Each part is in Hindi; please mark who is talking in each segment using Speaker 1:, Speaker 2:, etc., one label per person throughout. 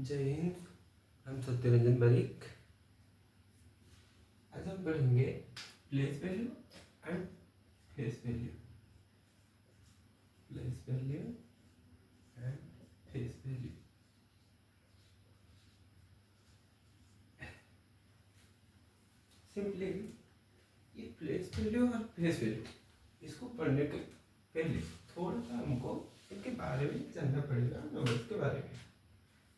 Speaker 1: जय हिंद। हम सत्यरंजन बारिक। आज हम पढ़ेंगे place value and face value. Place value and face value. Simply ये प्लेस वैल्यू और फेस वैल्यू, इसको पढ़ने के पहले थोड़ा सा हमको इनके बारे में जानना पड़ेगा। नंबर्स के बारे में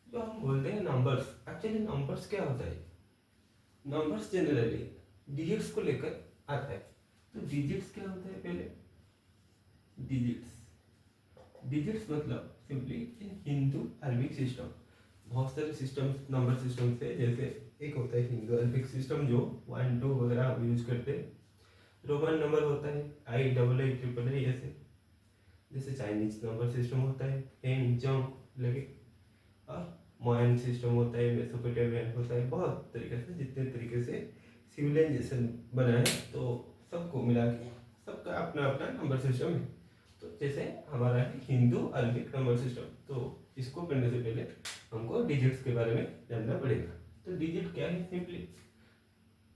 Speaker 1: जो हम बोलते हैं नंबर्स, एक्चुअली नंबर्स क्या होता है? नंबर्स जनरली डिजिट्स को लेकर आता है। तो डिजिट्स क्या होता है? पहले डिजिट्स मतलब simply in Hindu Arabic system बहुत सारे सिस्टम नंबर सिस्टम से, जैसे एक होता है हिंदू अरबिक सिस्टम जो 1 2 वगैरह हम यूज करते हैं। रोमन नंबर होता है IIII ऐसे, जैसे चाइनीज नंबर सिस्टम होता है हेन जंग लगे, और मॉयन सिस्टम होता है, मेसोपोटामियन होता है। बहुत तरीके से, जितने तरीके से सिविलाइजेशन बना है, तो सबको मिला के सबका अपना अपना नंबर सिस्टम है। तो जैसे हमारा है हिंदू अरबिक नंबर सिस्टम, तो इसको पढ़ने से पहले हमको डिजिट्स के बारे में जानना पड़ेगा। तो डिजिट क्या है? सिंपली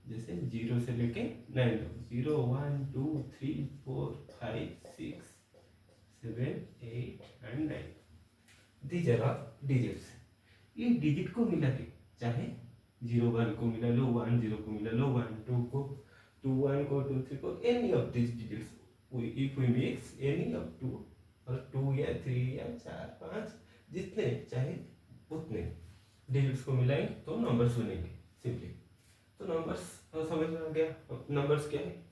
Speaker 1: जैसे 0 से लेके 9 तक, 0 1 2 3 4 5 6 7 8 and 9, these are all digits. ये डिजिट को मिला के, चाहे 0 1 को मिला लो, 1 0 को मिला लो, 1 2 को, 2 1 को, 2 3 को, any of this digits if we mix any of 2 और 2 या 3 या 4 5 जितने चाहे उतने डिजिट्स को मिलाएंगे तो नंबर्स बनेंगे सिंपली। तो नंबर्स समझ में आ गया। नंबर्स क्या है?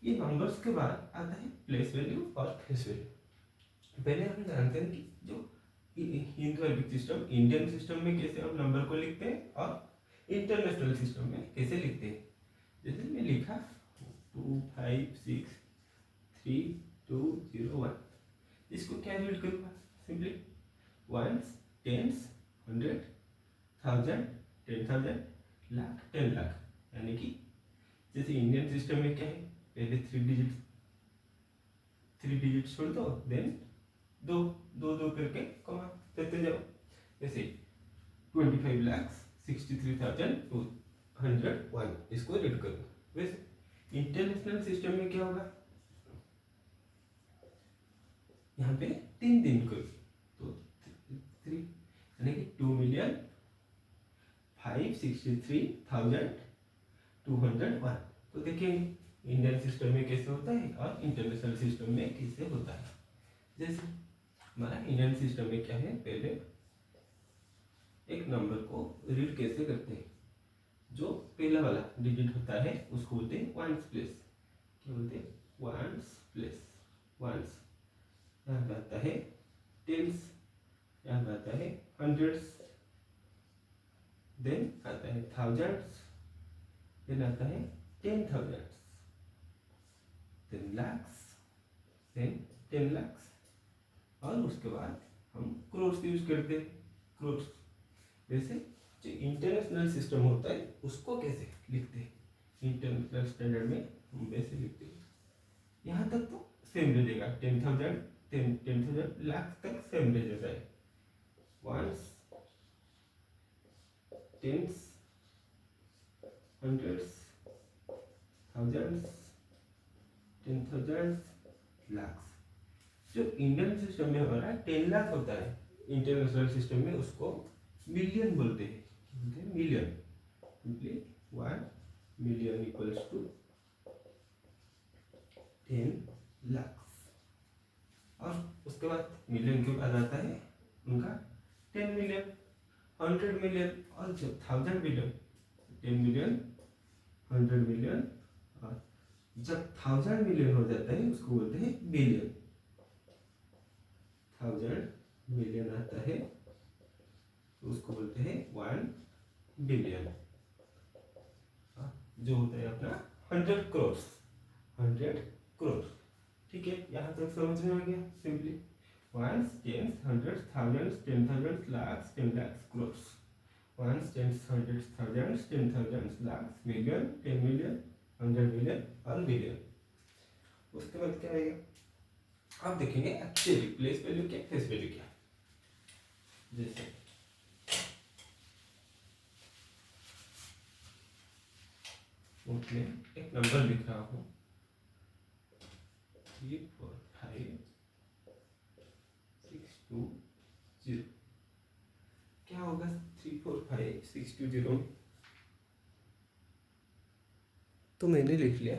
Speaker 1: ये नंबर्स के बाद आता है प्लेस वैल्यू और फेस वैल्यू। पहले हम जानते हैं कि जो Hindu Arabic system, Indian system में कैसे हम नंबर को लिखते हैं और इंटरनेशनल सिस्टम में कैसे लिखते हैं। जैसे मैं लिखा 2 5 6 3 2 0 1, इसको क्या रीड करूँगा? Simply ones, tens, 100, 1000, 10,000, lakh, 10 lakh. यानी कि जैसे इंडियन सिस्टम में क्या है, पहले 3 डिजिट छोड़ दो, देन दो दो दो करके कमा देते जाओ। जैसे 25,63,201, इसको रीड करो। वैसे इंटरनेशनल सिस्टम में क्या होगा? यहाँ पे 3 दिन करो तो 3, यानी कि 2,563,201। तो देखेंगे इंडियन सिस्टम में कैसे होता है और इंटरनेशनल सिस्टम में कैसे होता है। जैसे हमारा इंडियन सिस्टम में क्या है, पहले एक नंबर को रीड कैसे करते हैं? जो पहला वाला डिजिट होता है उसको बोलते हैं वंस प्लेस। क्या बोलते हैं? Ones place. वंस यहाँ पे आता है टेंस, यहाँ पे आता है हंड्रेड्स, देन आता है थाउजेंड्स, देन आता है 10,000, देन लैक्स, देन 10 lakhs, और उसके बाद हम क्रोर्स यूज करते हैं। क्रोर्स वैसे जो इंटरनेशनल सिस्टम होता है उसको कैसे लिखते हैं? इंटरनेशनल स्टैंडर्ड में हम वैसे लिखते हैं। यहाँ तक तो सेम रहेगा, 10,000 10,000 लाख तक सेम रह जाता है। Ones, tens, hundreds, thousands, 10,000, lakhs. जो इंडियन सिस्टम में हमारा 10 लाख होता है, इंटरनेशनल सिस्टम में उसको मिलियन बोलते हैं। Million, simply 1 million equals to 10 lakhs। और उसके बाद मिलियन के बाद आता है उनका 10 मिलियन, 100 मिलियन, और जब 1000 मिलियन, 10 मिलियन, 100 मिलियन, और जब 1000 मिलियन हो जाता है उसको बोलते हैं बिलियन। 1000 मिलियन आता है उसको बोलते हैं 1 बिलियन। जो होता है अपना 100 करोड़। 100 करोड़, ठीक है। यहाँ तक समझ में आ गया। Simply ones, tens, hundreds, thousands, 10,000, lakhs, 10 lakhs, crore. Ones, tens, hundreds, thousands, 10,000, lakhs, million, 10 million, 100 million और बिलियन। उसके बाद क्या आएगा? आप देखेंगे एक्चुअली प्लेस वैल्यू क्या, फेस वैल्यू क्या। जैसे नोट में एक नंबर लिख रहा हूँ 345620। क्या होगा 345620 में? तो मैंने लिख लिया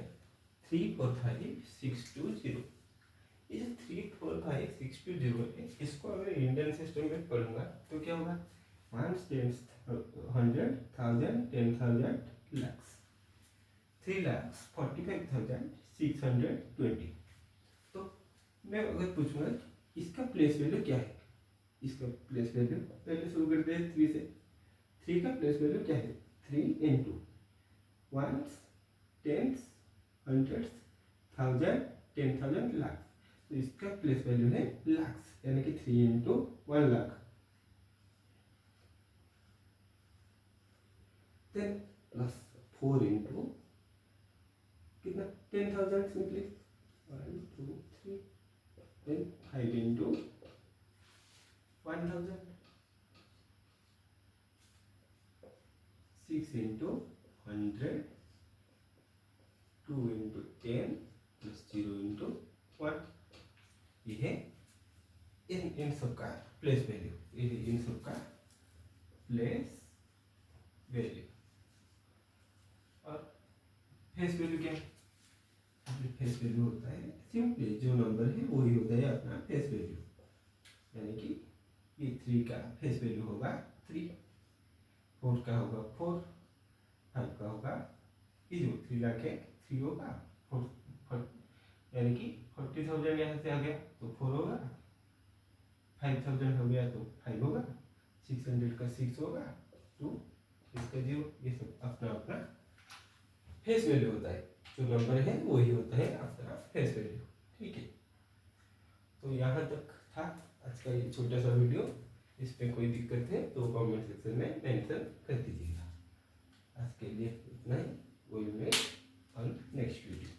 Speaker 1: 345620। ये 345620 है, इसको अगर इंडियन सिस्टम में पढ़ूंगा तो क्या होगा? 1 10 100 1000 10,000 lakhs 3,45,620। तो मैं अगर पूछूंगा इसका प्लेस वैल्यू क्या है, इसका प्लेस वैल्यू पहले शुरू करते हैं 3 से। 3 का प्लेस वैल्यू क्या है? 3 इंटू 1 10 100 1000 10,000 लाख। तो इसका प्लेस वैल्यू है लाख्स, यानी कि 3 into 1 lakh. Then plus 4 into कितना? 10,000 simply 1 2 3। Then 5 into 1,000। 6 into 100। 2 into 10 plus 0 into 1। ये है इन सबका प्लेस वैल्यू, ये है इन सबका प्लेस वैल्यू। और फेस वैल्यू क्या है? फेस वैल्यू होता है सिंपली जो नंबर है वही होता है अपना फेस वैल्यू। यानी कि ये 3 का फेस वैल्यू होगा 3, 4 का होगा 4, 5 का होगा, ये जो 3 लाख है 3 होगा 4, यानी कि 40,000 यहाँ से आ गया तो 4 होगा, 5,000 हो गया तो 5 होगा, 600 का 6 होगा, 2 इसका 0। ये सब अपना अपना फेस वैल्यू होता है, जो नंबर है वही होता है अपना फेस वैल्यू। ठीक है, तो यहाँ तक था आज का ये छोटा सा वीडियो। इसमें कोई दिक्कत है तो कमेंट सेक्शन में मेंशन कर दीजिएगा। आज के लिए इतना ही, will met on next video.